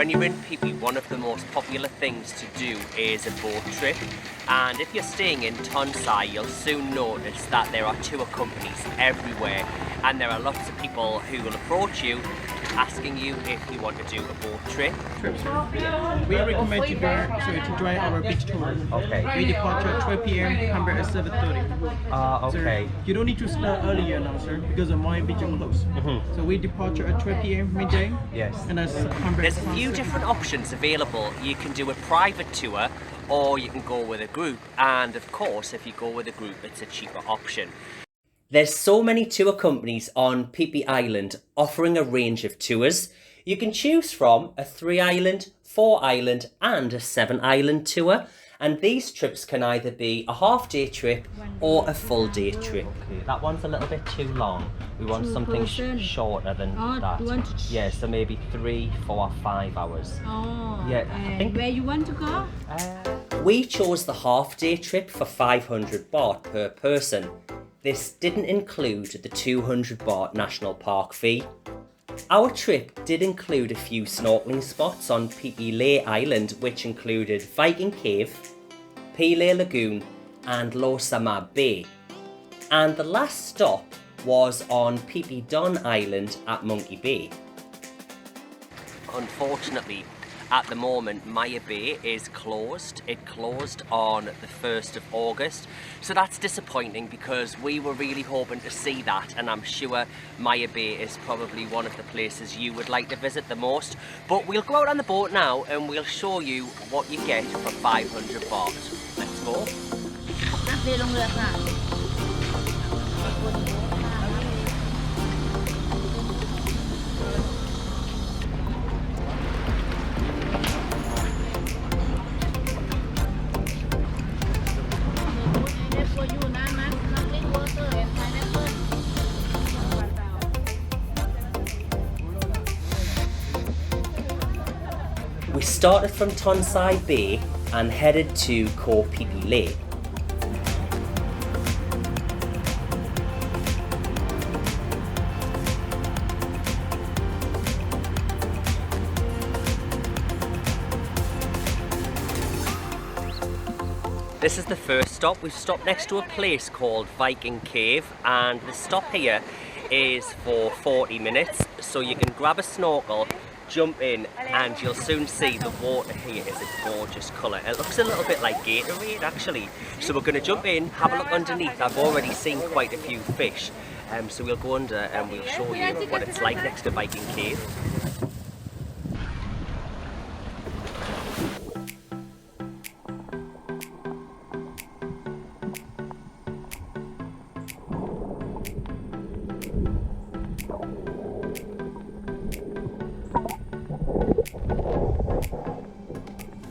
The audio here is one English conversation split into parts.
when you're in Phi Phi, one of the most popular things to do is a boat trip. And if you're staying in Tonsai, you'll soon notice that there are tour companies everywhere, and there are lots of people who will approach you asking you if you want to do a boat trip. We recommend you to join our beach tour. Okay. We depart at 12 p.m. come back at 7:30. Okay. So you don't need to start earlier now, sir, because the Mayan beach are closed. So we depart at 12 p.m. midday. Yes. And that's come back. There's a few different options available. You can do a private tour, or you can go with a group. And of course, if you go with a group, it's a cheaper option. There's so many tour companies on Phi Phi Island offering a range of tours. You can choose from a 3-island, 4-island and a 7-island tour. And these trips can either be a half-day trip or a full-day trip. Okay, that one's a little bit too long. We want something shorter than that. Yeah, so maybe 3, 4 or 5 hours. Oh, yeah, I think where you want to go? We chose the half-day trip for 500 baht per person. This didn't include the 200 baht national park fee. Our trip did include a few snorkeling spots on Pele Island, which included Viking Cave, Pele Lagoon and Lo Sama Bay. And the last stop was on Phi Phi Don Island at Monkey Bay. Unfortunately, at the moment, Maya Bay is closed. It closed on the 1st of August. So that's disappointing because we were really hoping to see that, and I'm sure Maya Bay is probably one of the places you would like to visit the most. But we'll go out on the boat now and we'll show you what you get for 500 baht. Let's go. We started from Tonsai Bay and headed to Koh Phi Phi Lake. This is the first stop. We've stopped next to a place called Viking Cave, and the stop here is for 40 minutes, so you can grab a snorkel, jump in, and you'll soon see the water here is a gorgeous colour. It looks a little bit like Gatorade actually. So we're going to jump in, have a look underneath. I've already seen quite a few fish, so we'll go under and we'll show you what it's like next to Viking Cave.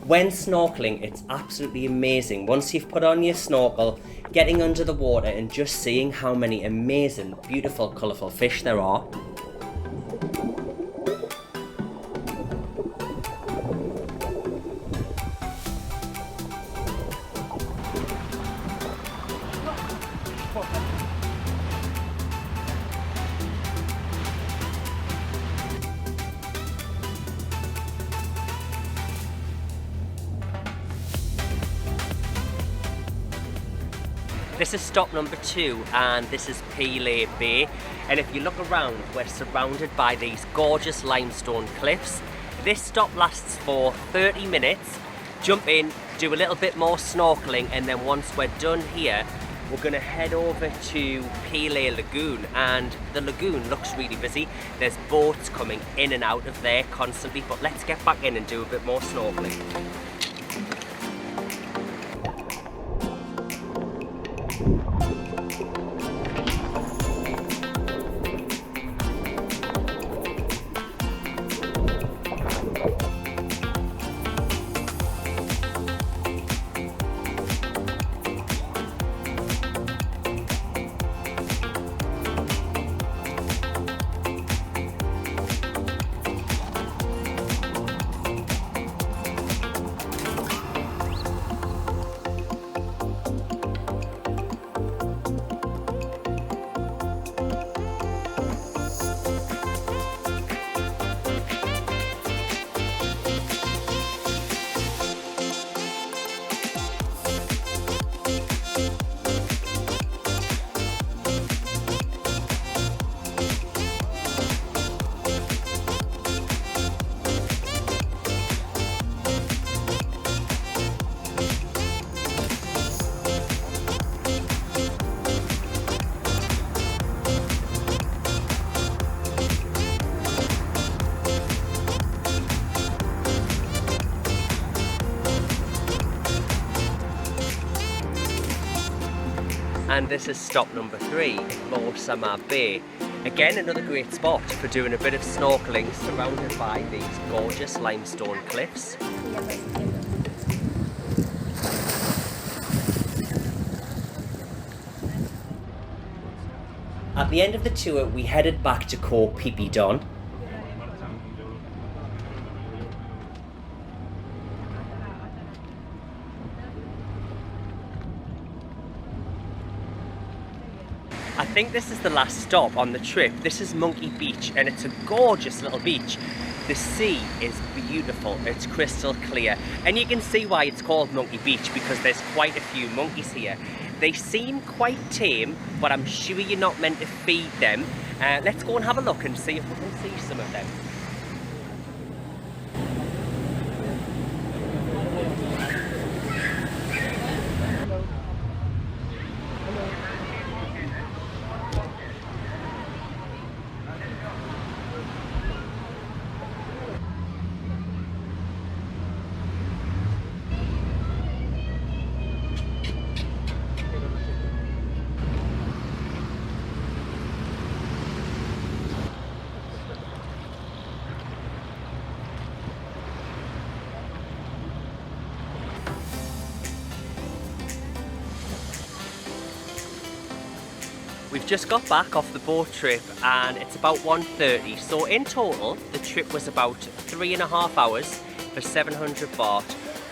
When snorkeling, it's absolutely amazing. Once you've put on your snorkel, getting under the water and just seeing how many amazing, beautiful, colourful fish there are. This is stop number 2, and this is Pele Bay. And if you look around, we're surrounded by these gorgeous limestone cliffs. This stop lasts for 30 minutes. Jump in, do a little bit more snorkeling, and then once we're done here, we're going to head over to Pele Lagoon. And the lagoon looks really busy. There's boats coming in and out of there constantly, but let's get back in and do a bit more snorkeling. And this is stop number 3 in Koh Phi Phi Bay. Again, another great spot for doing a bit of snorkeling surrounded by these gorgeous limestone cliffs. At the end of the tour, we headed back to Koh Phi Phi Islands. I think this is the last stop on the trip. This is Monkey Beach and it's a gorgeous little beach. The sea is beautiful, it's crystal clear, and you can see why it's called Monkey Beach because there's quite a few monkeys here. They seem quite tame, but I'm sure you're not meant to feed them. Let's go and have a look and see if we can see some of them. We've just got back off the boat trip and it's about 1:30, so in total the trip was about 3.5 hours for 700 baht,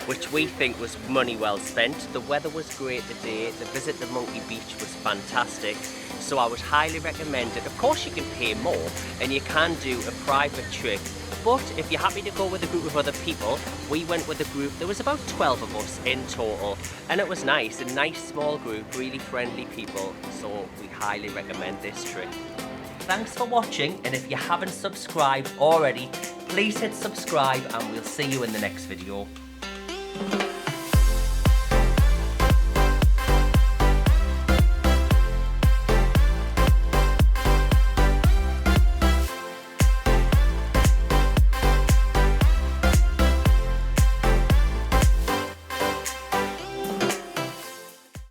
which we think was money well spent. The weather was great today, the visit to Monkey Beach was fantastic, so I would highly recommend it. Of course you can pay more and you can do a private trip, but if you're happy to go with a group of other people, we went with a group. There was about 12 of us in total and it was nice, a nice small group, really friendly people, so we highly recommend this trip. Thanks for watching, and if you haven't subscribed already, please hit subscribe and we'll see you in the next video.